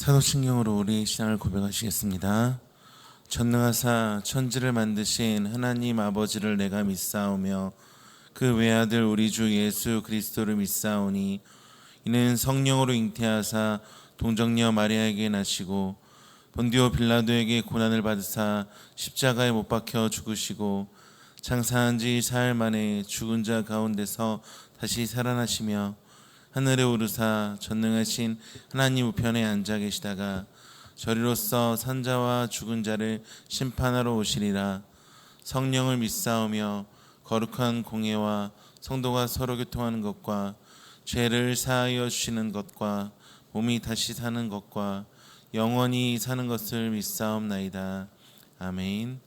사도신경으로 우리 신앙을 고백하시겠습니다. 전능하사 천지를 만드신 하나님 아버지를 내가 믿사오며 그 외아들 우리 주 예수 그리스도를 믿사오니 이는 성령으로 잉태하사 동정녀 마리아에게 나시고 본디오 빌라도에게 고난을 받으사 십자가에 못 박혀 죽으시고 장사한 지 사흘 만에 죽은 자 가운데서 다시 살아나시며 하늘에 오르사 전능하신 하나님 우편에 앉아 계시다가 저리로서 산자와 죽은 자를 심판하러 오시리라. 성령을 믿사오며 거룩한 공예와 성도가 서로 교통하는 것과 죄를 사하여 주시는 것과 몸이 다시 사는 것과 영원히 사는 것을 믿사옵나이다. 아멘.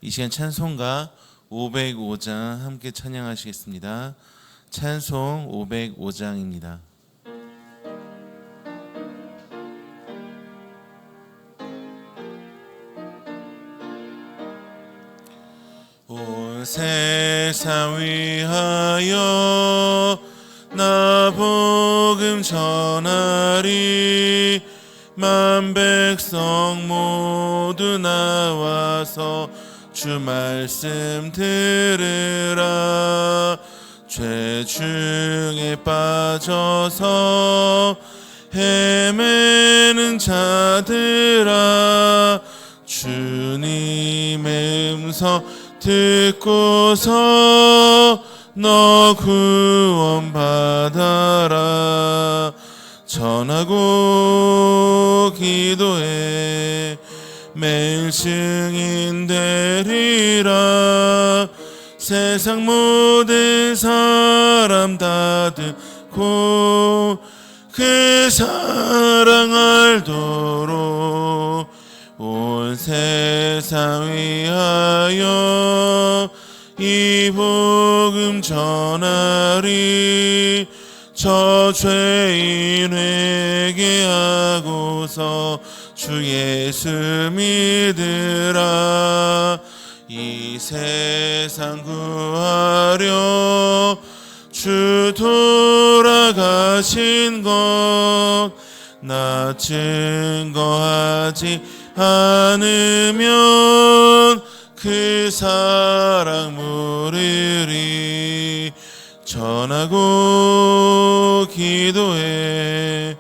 이 시간 찬송가 505장 함께 찬양하시겠습니다. 찬송 505장입니다. 온 세상 위하여 나 복음 전하리. 만 백성 모두 나와서 주 말씀 들으라. 죄 중에 빠져서 헤매는 자들아, 주님의 음성 듣고서 너 구원 받아라. 전하고 기도해 매일 증인 되리라. 세상 모든 사람 다 듣고 그 사랑 알도록 온 세상 위하여 이 복음 전하리. 저 죄인 회개하고서 주 예수 믿으라. 이 세상 구하려 주 돌아가신 것 나 증거하지 않으면 그 사랑 모르리. 전하고 기도해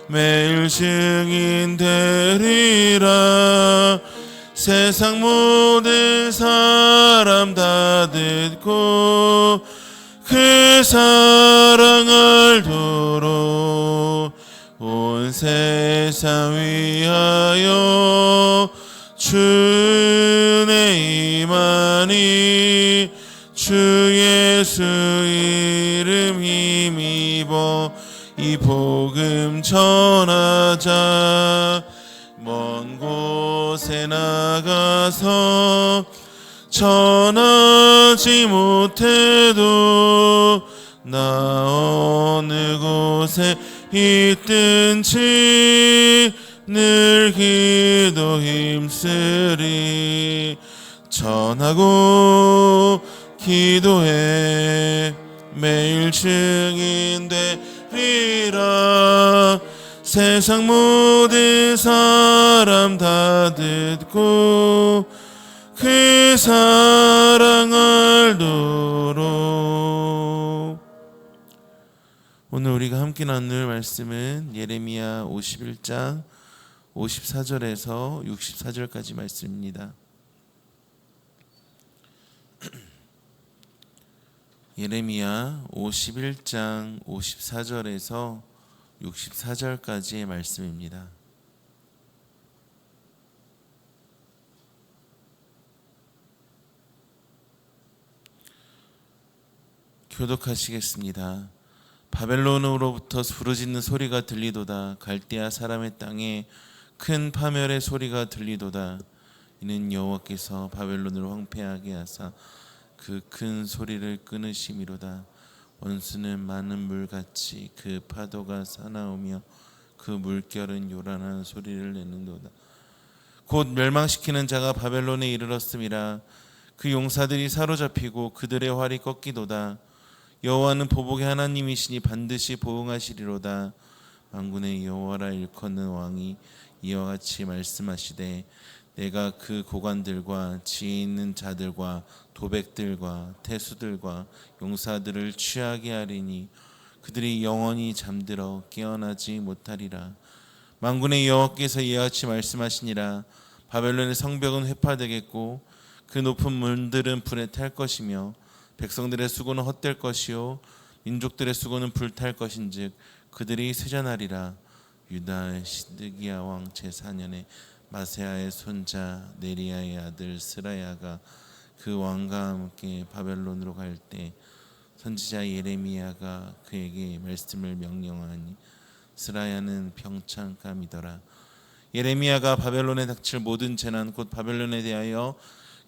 매일 증인 되리라. 세상 모든 사람 다 듣고 그 사랑 알도록 온 세상 위하여 주의 임하니. 주 예수 이름 힘입어 이 복음 전하자. 먼 곳에 나가서 전하지 못해도 나 어느 곳에 있든지 늘 기도 힘쓰리. 전하고 기도해 매일 증인 되리라. 세상 모든 사람 다 듣고 그 사랑 알도록. 오늘 우리가 함께 나눌 말씀은 예레미야 51장 54절에서 64절까지 말씀입니다. 예레미야 51장 54절에서 64절까지의 말씀입니다. 교독하시겠습니다. 바벨론으로부터 부르짖는 소리가 들리도다. 갈대아 사람의 땅에 큰 파멸의 소리가 들리도다. 이는 여호와께서 바벨론을 황폐하게 하사 그 큰 소리를 끊으심이로다. 원수는 많은 물같이 그 파도가 사나우며 그 물결은 요란한 소리를 내는도다. 곧 멸망시키는 자가 바벨론에 이르렀음이라. 그 용사들이 사로잡히고 그들의 활이 꺾이도다. 여호와는 보복의 하나님이시니 반드시 보응하시리로다. 만군의 여호와라 일컫는 왕이 이와 같이 말씀하시되 내가 그 고관들과 지혜 있는 자들과 도백들과 태수들과 용사들을 취하게 하리니 그들이 영원히 잠들어 깨어나지 못하리라. 만군의 여호와께서 이와 같이 말씀하시니라. 바벨론의 성벽은 회파되겠고 그 높은 문들은 불에 탈 것이며 백성들의 수고는 헛될 것이요 민족들의 수고는 불탈 것인즉 그들이 쇠잔하리라. 유다의 시드기야 왕 제4년에 마세아의 손자 네리야의 아들 스라야가 그 왕과 함께 바벨론으로 갈 때 선지자 예레미야가 그에게 말씀을 명령하니 스라야는 병창감이더라. 예레미야가 바벨론에 닥칠 모든 재난 곧 바벨론에 대하여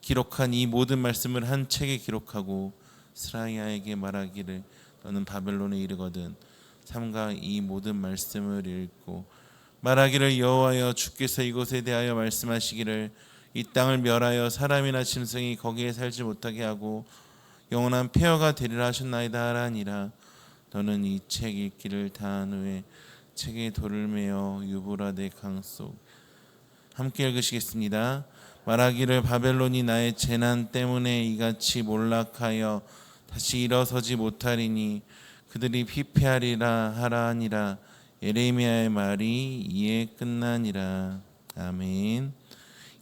기록한 이 모든 말씀을 한 책에 기록하고 스라야에게 말하기를 너는 바벨론에 이르거든 삼가 이 모든 말씀을 읽고 말하기를 여호와여 주께서 이곳에 대하여 말씀하시기를 이 땅을 멸하여 사람이나 짐승이 거기에 살지 못하게 하고 영원한 폐허가 되리라 하셨나이다 하라니라. 너는 이 책 읽기를 다한 후에 책에 돌을 메어 유브라데 강속 함께 읽으시겠습니다. 말하기를 바벨론이 나의 재난 때문에 이같이 몰락하여 다시 일어서지 못하리니 그들이 피폐하리라 하라 하니라. 예레미야의 말이 이에 끝나니라. 아멘.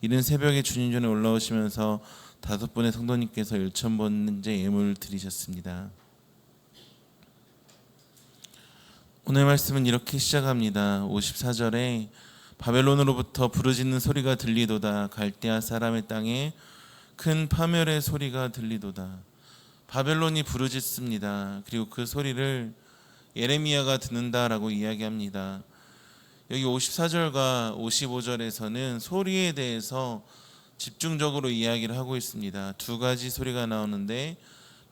이른 새벽에 주님 전에 올라오시면서 5분의 성도님께서 1,000번째 예물을 드리셨습니다. 오늘 말씀은 이렇게 시작합니다. 54절에 바벨론으로부터 부르짖는 소리가 들리도다. 갈대아 사람의 땅에 큰 파멸의 소리가 들리도다. 바벨론이 부르짖습니다. 그리고 그 소리를 예레미야가 듣는다라고 이야기합니다. 여기 54절과 55절에서는 소리에 대해서 집중적으로 이야기를 하고 있습니다. 두 가지 소리가 나오는데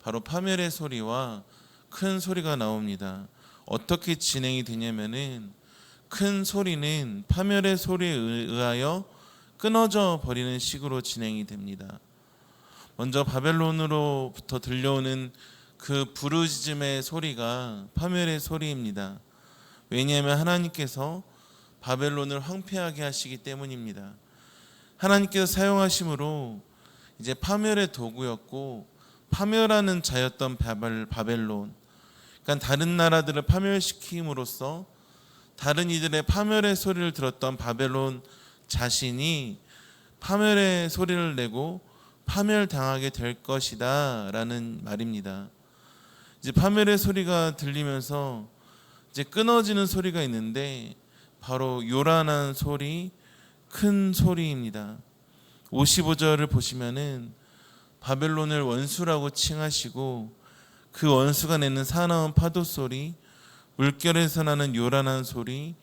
바로 파멸의 소리와 큰 소리가 나옵니다. 어떻게 진행이 되냐면은 큰 소리는 파멸의 소리에 의하여 끊어져 버리는 식으로 진행이 됩니다. 먼저 바벨론으로부터 들려오는 그 부르짖음의 소리가 파멸의 소리입니다. 왜냐하면 하나님께서 바벨론을 황폐하게 하시기 때문입니다. 하나님께서 사용하심으로 이제 파멸의 도구였고 파멸하는 자였던 바벨론, 그러니까 다른 나라들을 파멸시킴으로써 다른 이들의 파멸의 소리를 들었던 바벨론 자신이 파멸의 소리를 내고 파멸당하게 될 것이다 라는 말입니다. 이제 파멸의 소리가 들리면서 이제 끊어지는 소리가 있는데 바로 요란한 소리, 큰 소리입니다. 55절을 보시면은 바벨론을 원수라고 칭하시고 그 원수가 내는 사나운 파도 소리, 물결에서 나는 요란한 소리,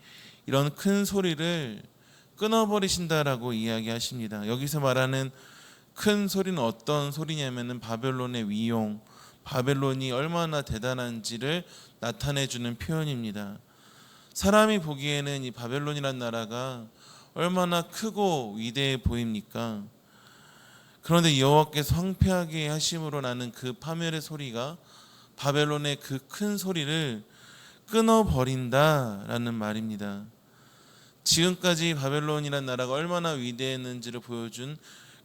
이런 큰 소리를 끊어버리신다라고 이야기하십니다. 여기서 말하는 큰 소리는 어떤 소리냐면은 바벨론의 위용, 바벨론이 얼마나 대단한지를 나타내주는 표현입니다. 사람이 보기에는 이 바벨론이란 나라가 얼마나 크고 위대해 보입니까? 그런데 여호와께서 황폐하게 하심으로 나는 그 파멸의 소리가 바벨론의 그 큰 소리를 끊어버린다라는 말입니다. 지금까지 바벨론이란 나라가 얼마나 위대했는지를 보여준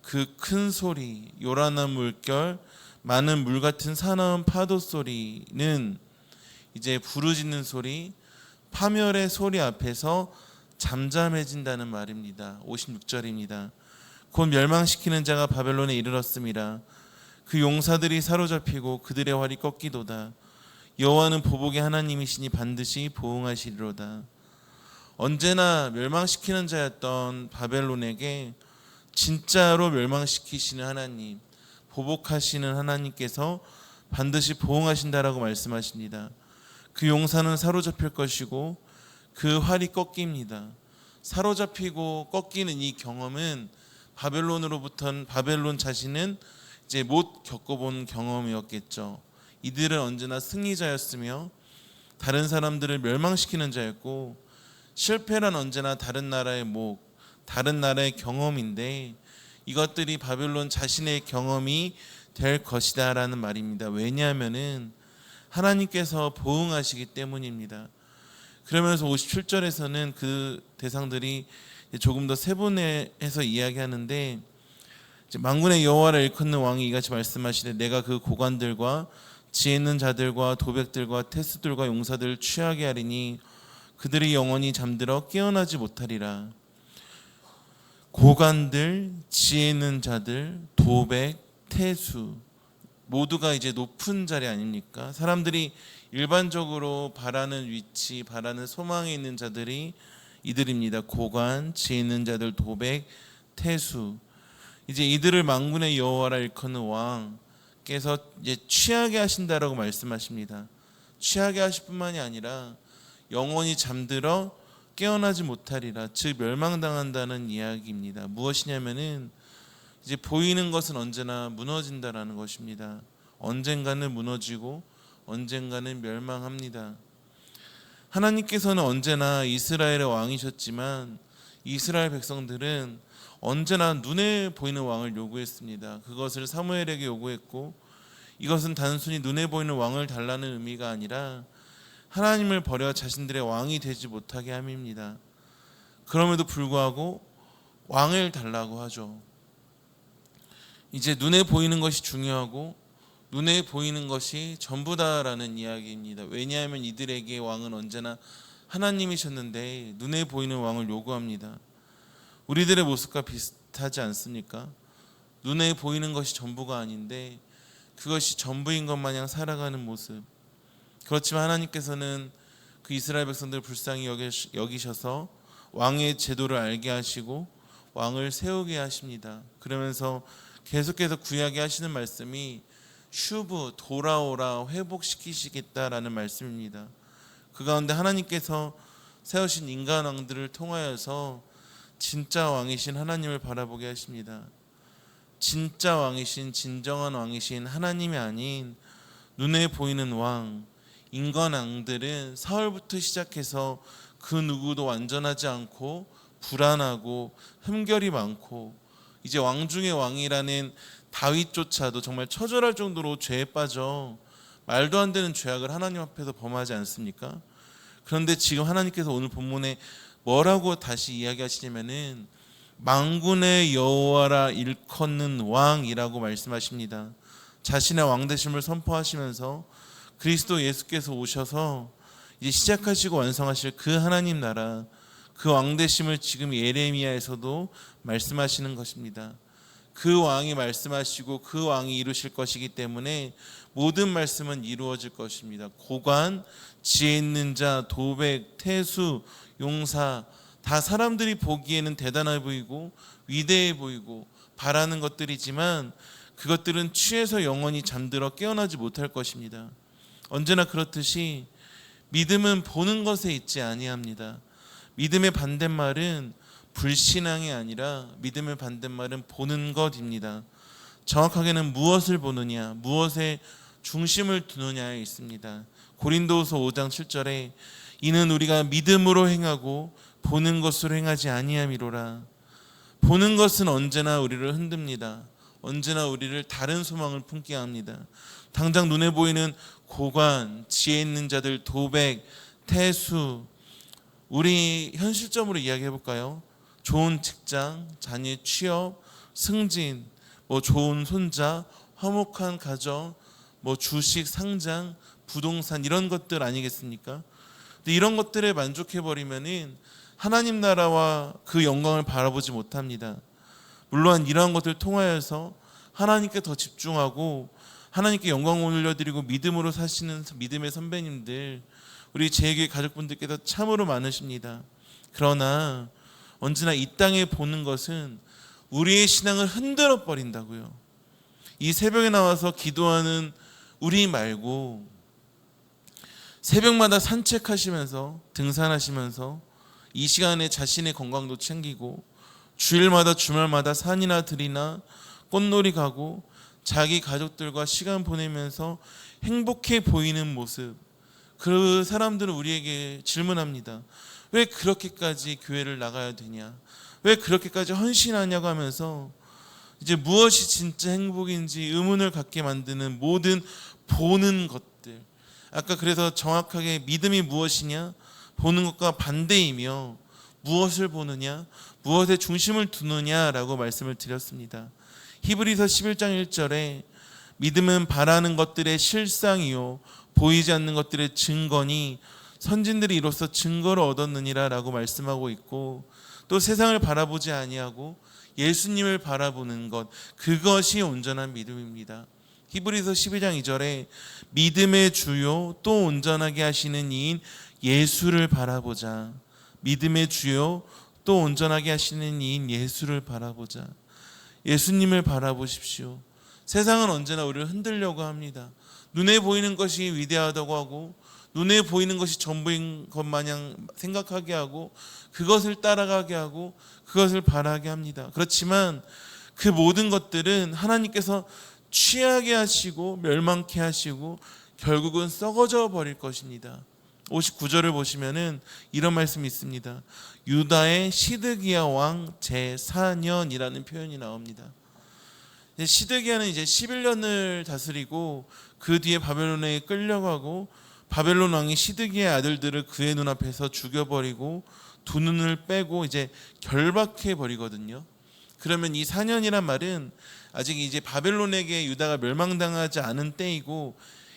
그 큰 소리, 요란한 물결, 많은 물 같은 사나운 파도 소리는 이제 부르짖는 소리, 파멸의 소리 앞에서 잠잠해진다는 말입니다. 56절입니다. 곧 멸망시키는 자가 바벨론에 이르렀음이라. 그 용사들이 사로잡히고 그들의 활이 꺾이도다. 여호와는 보복의 하나님이시니 반드시 보응하시리로다. 언제나 멸망시키는 자였던 바벨론에게 진짜로 멸망시키시는 하나님, 보복하시는 하나님께서 반드시 보응하신다라고 말씀하십니다. 그 용사는 사로잡힐 것이고 그 활이 꺾입니다. 사로잡히고 꺾이는 이 경험은 바벨론으로부터는 바벨론 자신은 이제 못 겪어본 경험이었겠죠. 이들은 언제나 승리자였으며 다른 사람들을 멸망시키는 자였고 실패란 언제나 다른 나라의 목, 다른 나라의 경험인데 이것들이 바벨론 자신의 경험이 될 것이다 라는 말입니다. 왜냐하면은 하나님께서 보응하시기 때문입니다. 그러면서 57절에서는 그 대상들이 조금 더 세분해서 이야기하는데, 만군의 여호와를 일컫는 왕이 이같이 말씀하시되 내가 그 고관들과 지혜 있는 자들과 도백들과 태수들과 용사들을 취하게 하리니 그들이 영원히 잠들어 깨어나지 못하리라. 고관들, 지혜 있는 자들, 도백, 태수 모두가 이제 높은 자리 아닙니까? 사람들이 일반적으로 바라는 위치, 바라는 소망에 있는 자들이 이들입니다. 고관, 지혜 있는 자들, 도백, 태수. 이제 이들을 만군의 여호와라 일컫는 왕께서 이제 취하게 하신다라고 말씀하십니다. 취하게 하실 뿐만이 아니라 영원히 잠들어 깨어나지 못하리라. 즉 멸망당한다는 이야기입니다. 무엇이냐면은 이제 보이는 것은 언제나 무너진다라는 것입니다. 언젠가는 무너지고 언젠가는 멸망합니다. 하나님께서는 언제나 이스라엘의 왕이셨지만 이스라엘 백성들은 언제나 눈에 보이는 왕을 요구했습니다. 그것을 사무엘에게 요구했고, 이것은 단순히 눈에 보이는 왕을 달라는 의미가 아니라 하나님을 버려 자신들의 왕이 되지 못하게 함입니다. 그럼에도 불구하고 왕을 달라고 하죠. 이제 눈에 보이는 것이 중요하고 눈에 보이는 것이 전부다라는 이야기입니다. 왜냐하면 이들에게 왕은 언제나 하나님이셨는데 눈에 보이는 왕을 요구합니다. 우리들의 모습과 비슷하지 않습니까? 눈에 보이는 것이 전부가 아닌데 그것이 전부인 것 마냥 살아가는 모습. 그렇지만 하나님께서는 그 이스라엘 백성들을 불쌍히 여기셔서 왕의 제도를 알게 하시고 왕을 세우게 하십니다. 그러면서 계속해서 구약에 하시는 말씀이 슈브, 돌아오라, 회복시키시겠다라는 말씀입니다. 그 가운데 하나님께서 세우신 인간 왕들을 통하여서 진짜 왕이신 하나님을 바라보게 하십니다. 진짜 왕이신, 진정한 왕이신 하나님이 아닌 눈에 보이는 왕, 인간 왕들은 사울부터 시작해서 그 누구도 완전하지 않고 불안하고 흠결이 많고, 이제 왕 중의 왕이라는 다윗조차도 정말 처절할 정도로 죄에 빠져 말도 안 되는 죄악을 하나님 앞에서 범하지 않습니까? 그런데 지금 하나님께서 오늘 본문에 뭐라고 다시 이야기하시냐면은 만군의 여호와라 일컫는 왕이라고 말씀하십니다. 자신의 왕되심을 선포하시면서 그리스도 예수께서 오셔서 이제 시작하시고 완성하실 그 하나님 나라, 그 왕되심을 지금 예레미야에서도 말씀하시는 것입니다. 그 왕이 말씀하시고 그 왕이 이루실 것이기 때문에 모든 말씀은 이루어질 것입니다. 고관, 지혜 있는 자, 도백, 태수, 용사, 다 사람들이 보기에는 대단해 보이고 위대해 보이고 바라는 것들이지만 그것들은 취해서 영원히 잠들어 깨어나지 못할 것입니다. 언제나 그렇듯이 믿음은 보는 것에 있지 아니합니다. 믿음의 반대말은 불신앙이 아니라 믿음의 반대말은 보는 것입니다. 정확하게는 무엇을 보느냐, 무엇에 중심을 두느냐에 있습니다. 고린도후서 5장 7절에 이는 우리가 믿음으로 행하고 보는 것으로 행하지 아니함이로라. 보는 것은 언제나 우리를 흔듭니다. 언제나 우리를 다른 소망을 품게 합니다. 당장 눈에 보이는 고관, 지혜 있는 자들, 도백, 태수, 우리 현실적으로 이야기해 볼까요? 좋은 직장, 자녀 취업, 승진, 좋은 손자, 화목한 가정, 주식 상장, 부동산 이런 것들 아니겠습니까? 근데 이런 것들에 만족해 버리면은 하나님 나라와 그 영광을 바라보지 못합니다. 물론 이러한 것들을 통하여서 하나님께 더 집중하고 하나님께 영광 올려드리고 믿음으로 사시는 믿음의 선배님들, 우리 제교회 가족분들께서 참으로 많으십니다. 그러나 언제나 이 땅에 보는 것은 우리의 신앙을 흔들어 버린다고요. 이 새벽에 나와서 기도하는 우리 말고 새벽마다 산책하시면서 등산하시면서 이 시간에 자신의 건강도 챙기고 주일마다 주말마다 산이나 들이나 꽃놀이 가고 자기 가족들과 시간 보내면서 행복해 보이는 모습, 그 사람들은 우리에게 질문합니다. 왜 그렇게까지 교회를 나가야 되냐? 왜 그렇게까지 헌신하냐고 하면서 이제 무엇이 진짜 행복인지 의문을 갖게 만드는 모든 보는 것들. 아까 그래서 정확하게 믿음이 무엇이냐? 보는 것과 반대이며 무엇을 보느냐, 무엇에 중심을 두느냐라고 말씀을 드렸습니다. 히브리서 11장 1절에 믿음은 바라는 것들의 실상이요 보이지 않는 것들의 증거니 선진들이 이로써 증거를 얻었느니라 라고 말씀하고 있고, 또 세상을 바라보지 아니하고 예수님을 바라보는 것, 그것이 온전한 믿음입니다. 히브리서 12장 2절에 믿음의 주요 또 온전하게 하시는 이인 예수를 바라보자. 믿음의 주요 또 온전하게 하시는 이인 예수를 바라보자. 예수님을 바라보십시오. 세상은 언제나 우리를 흔들려고 합니다. 눈에 보이는 것이 위대하다고 하고 눈에 보이는 것이 전부인 것 마냥 생각하게 하고 그것을 따라가게 하고 그것을 바라게 합니다. 그렇지만 그 모든 것들은 하나님께서 취하게 하시고 멸망케 하시고 결국은 썩어져 버릴 것입니다. 59절을 보시면은 이런 말씀이 있습니다. 유다의 시드기야 왕 제4년이라는 표현이 나옵니다. 시드기야는 이제 11년을 다스리고 그 뒤에 바벨론에 끌려가고 바벨론 왕이 시드기야의 아들들을 그의 눈앞에서 죽여버리고 두 눈을 빼고 이제 결박해 버리거든요. 그러면 이 4년이란 말은 아직 이제 바벨론에게 유다가 멸망당하지 않은 때이고,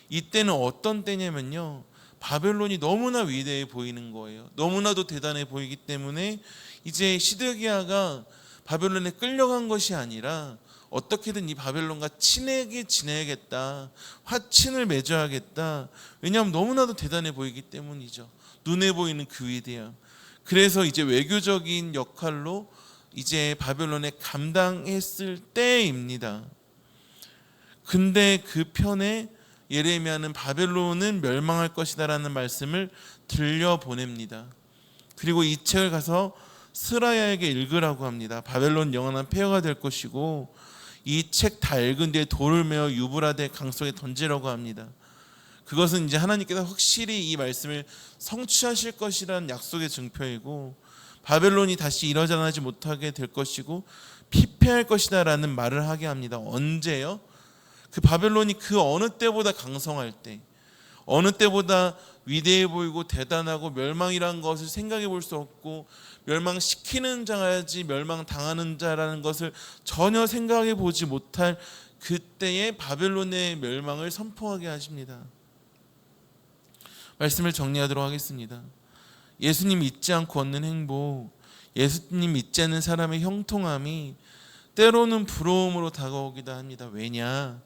이때는 어떤 때냐면요, 바벨론이 너무나 위대해 보이는 거예요. 너무나도 대단해 보이기 때문에 이제 시드기야가 바벨론에 끌려간 것이 아니라 어떻게든 이 바벨론과 친하게 지내야겠다, 화친을 맺어야겠다. 왜냐하면 너무나도 대단해 보이기 때문이죠. 눈에 보이는 그 위대함. 그래서 이제 외교적인 역할로 이제 바벨론에 감당했을 때입니다. 근데 그 편에 예레미야는 바벨론은 멸망할 것이다라는 말씀을 들려보냅니다. 그리고 이 책을 가서 스라야에게 읽으라고 합니다. 바벨론 영원한 폐허가 될 것이고 이 책 다 읽은 뒤에 돌을 메어 유브라데 강속에 던지라고 합니다. 그것은 이제 하나님께서 확실히 이 말씀을 성취하실 것이라는 약속의 증표이고 바벨론이 다시 일어나지 못하게 될 것이고 피폐할 것이다 라는 말을 하게 합니다. 언제요? 그 바벨론이 그 어느 때보다 강성할 때, 어느 때보다 위대해 보이고 대단하고 멸망이라는 것을 생각해 볼 수 없고 멸망시키는 자야지 멸망당하는 자라는 것을 전혀 생각해 보지 못할 그때의 바벨론의 멸망을 선포하게 하십니다. 말씀을 정리하도록 하겠습니다. 예수님 믿지 않고 얻는 행복, 예수님 믿지 않는 사람의 형통함이 때로는 부러움으로 다가오기도 합니다. 왜냐?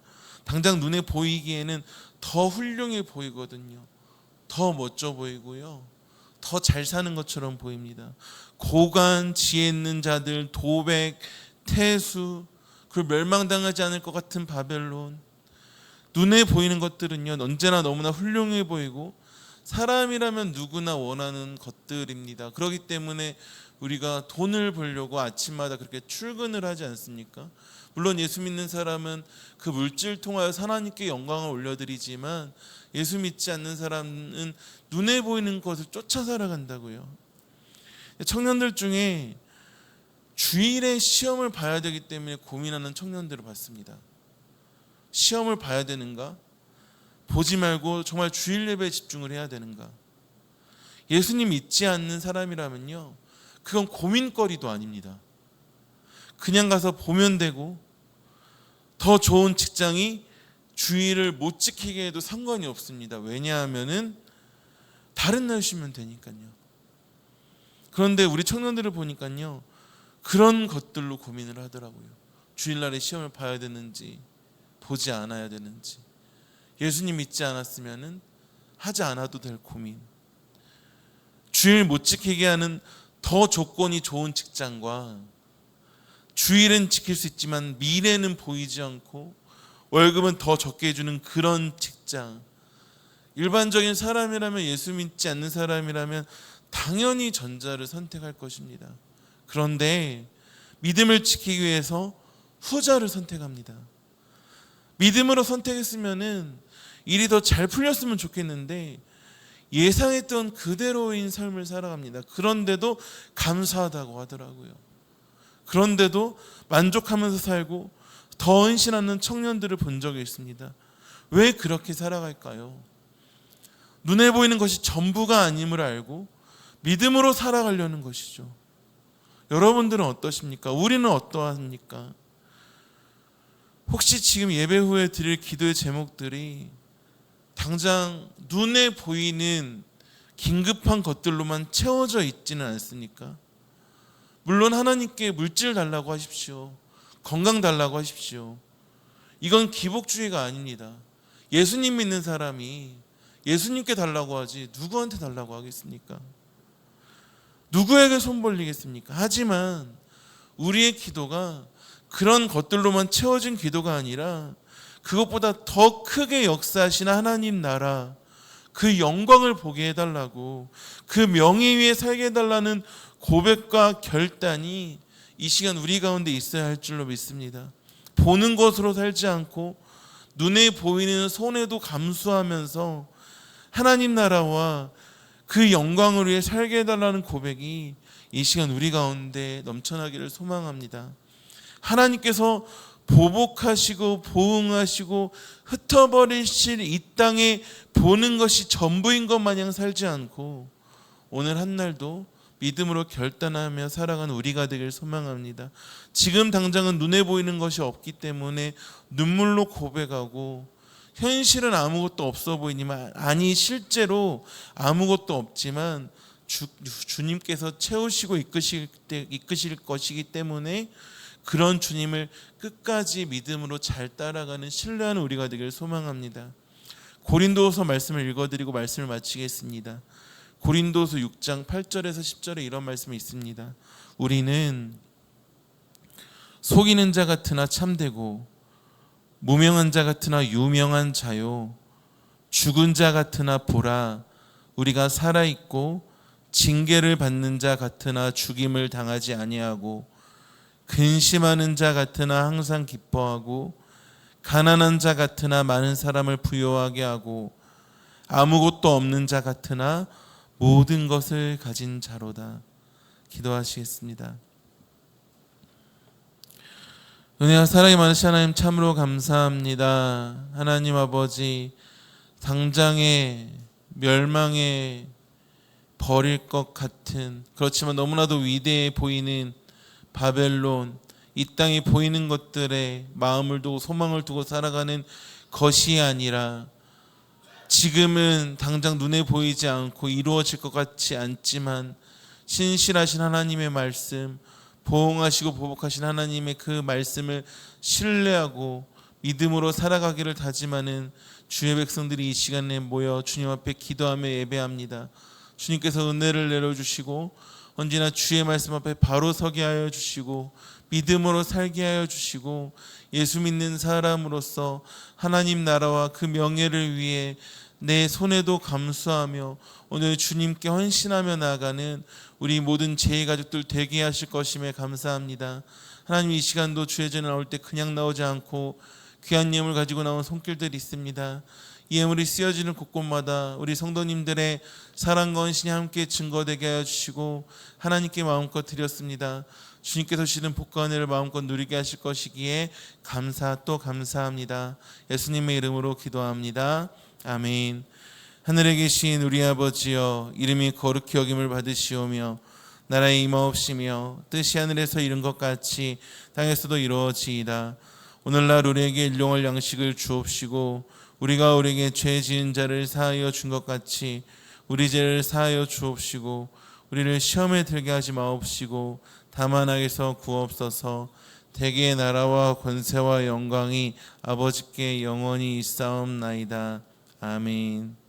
당장 눈에 보이기에는 더 훌륭해 보이거든요. 더 멋져 보이고요. 더 잘 사는 것처럼 보입니다. 고관, 지혜 있는 자들, 도백, 태수, 그리고 멸망당하지 않을 것 같은 바벨론. 눈에 보이는 것들은요, 언제나 너무나 훌륭해 보이고 사람이라면 누구나 원하는 것들입니다. 그렇기 때문에 우리가 돈을 벌려고 아침마다 그렇게 출근을 하지 않습니까? 물론 예수 믿는 사람은 그 물질을 통하여 하나님께 영광을 올려드리지만 예수 믿지 않는 사람은 눈에 보이는 것을 쫓아 살아간다고요. 청년들 중에 주일에 시험을 봐야 되기 때문에 고민하는 청년들을 봤습니다. 시험을 봐야 되는가? 보지 말고 정말 주일 예배에 집중을 해야 되는가? 예수님 믿지 않는 사람이라면요, 그건 고민거리도 아닙니다. 그냥 가서 보면 되고 더 좋은 직장이 주일을 못 지키게 해도 상관이 없습니다. 왜냐하면은 다른 날 쉬면 되니까요. 그런데 우리 청년들을 보니까요, 그런 것들로 고민을 하더라고요. 주일날에 시험을 봐야 되는지 보지 않아야 되는지. 예수님 믿지 않았으면은 하지 않아도 될 고민. 주일 못 지키게 하는 더 조건이 좋은 직장과 주일은 지킬 수 있지만 미래는 보이지 않고 월급은 더 적게 해주는 그런 직장. 일반적인 사람이라면, 예수 믿지 않는 사람이라면 당연히 전자를 선택할 것입니다. 그런데 믿음을 지키기 위해서 후자를 선택합니다. 믿음으로 선택했으면은 일이 더 잘 풀렸으면 좋겠는데 예상했던 그대로인 삶을 살아갑니다. 그런데도 감사하다고 하더라고요. 그런데도 만족하면서 살고 더 헌신하는 청년들을 본 적이 있습니다. 왜 그렇게 살아갈까요? 눈에 보이는 것이 전부가 아님을 알고 믿음으로 살아가려는 것이죠. 여러분들은 어떠십니까? 우리는 어떠합니까? 혹시 지금 예배 후에 드릴 기도의 제목들이 당장 눈에 보이는 긴급한 것들로만 채워져 있지는 않습니까? 물론 하나님께 물질 달라고 하십시오. 건강 달라고 하십시오. 이건 기복주의가 아닙니다. 예수님 믿는 사람이 예수님께 달라고 하지 누구한테 달라고 하겠습니까? 누구에게 손 벌리겠습니까? 하지만 우리의 기도가 그런 것들로만 채워진 기도가 아니라 그것보다 더 크게 역사하시는 하나님 나라, 그 영광을 보게 해달라고, 그 명예 위에 살게 해달라는 고백과 결단이 이 시간 우리 가운데 있어야 할 줄로 믿습니다. 보는 것으로 살지 않고 눈에 보이는 손해도 감수하면서 하나님 나라와 그 영광을 위해 살게 해달라는 고백이 이 시간 우리 가운데 넘쳐나기를 소망합니다. 하나님께서 보복하시고 보응하시고 흩어버리실 이 땅에 보는 것이 전부인 것 마냥 살지 않고 오늘 한날도 믿음으로 결단하며 살아가는 우리가 되길 소망합니다. 지금 당장은 눈에 보이는 것이 없기 때문에 눈물로 고백하고 현실은 아무것도 없어 보이지만, 아니 실제로 아무것도 없지만 주님께서 채우시고 이끄실 것이기 때문에 그런 주님을 끝까지 믿음으로 잘 따라가는 신뢰하는 우리가 되기를 소망합니다. 고린도서 말씀을 읽어드리고 말씀을 마치겠습니다. 고린도서 6장 8절에서 10절에 이런 말씀이 있습니다. 우리는 속이는 자 같으나 참되고 무명한 자 같으나 유명한 자요, 죽은 자 같으나 보라 우리가 살아있고 징계를 받는 자 같으나 죽임을 당하지 아니하고, 근심하는 자 같으나 항상 기뻐하고, 가난한 자 같으나 많은 사람을 부요하게 하고, 아무것도 없는 자 같으나 모든 것을 가진 자로다. 기도하시겠습니다. 은혜와 사랑이 많으신 하나님 참으로 감사합니다. 하나님 아버지, 당장에 멸망에 버릴 것 같은, 그렇지만 너무나도 위대해 보이는 바벨론, 이 땅에 보이는 것들에 마음을 두고 소망을 두고 살아가는 것이 아니라, 지금은 당장 눈에 보이지 않고 이루어질 것 같지 않지만 신실하신 하나님의 말씀, 보응하시고 보복하신 하나님의 그 말씀을 신뢰하고 믿음으로 살아가기를 다짐하는 주의 백성들이 이 시간에 모여 주님 앞에 기도하며 예배합니다. 주님께서 은혜를 내려주시고 언제나 주의 말씀 앞에 바로 서게 하여 주시고 믿음으로 살게 하여 주시고, 예수 믿는 사람으로서 하나님 나라와 그 명예를 위해 내 손에도 감수하며 오늘 주님께 헌신하며 나아가는 우리 모든 제의 가족들 되게 하실 것임에 감사합니다. 하나님, 이 시간도 주의 전에 나올 때 그냥 나오지 않고 귀한 예물 가지고 나온 손길들이 있습니다. 이 예물이 쓰여지는 곳곳마다 우리 성도님들의 사랑과 헌신이 함께 증거되게 하여 주시고 하나님께 마음껏 드렸습니다. 주님께서 주시는 복과 은혜를 마음껏 누리게 하실 것이기에 감사 또 감사합니다. 예수님의 이름으로 기도합니다. 아멘. 하늘에 계신 우리 아버지여, 이름이 거룩히 여김을 받으시오며 나라의 임하옵시며 뜻이 하늘에서 이룬 것 같이 땅에서도 이루어지이다. 오늘날 우리에게 일용할 양식을 주옵시고 우리가 우리에게 죄 지은 자를 사하여 준 것 같이 우리 죄를 사하여 주옵시고 우리를 시험에 들게 하지 마옵시고 다만 악에서 구하옵소서. 대개의 나라와 권세와 영광이 아버지께 영원히 있사옵나이다. 아멘.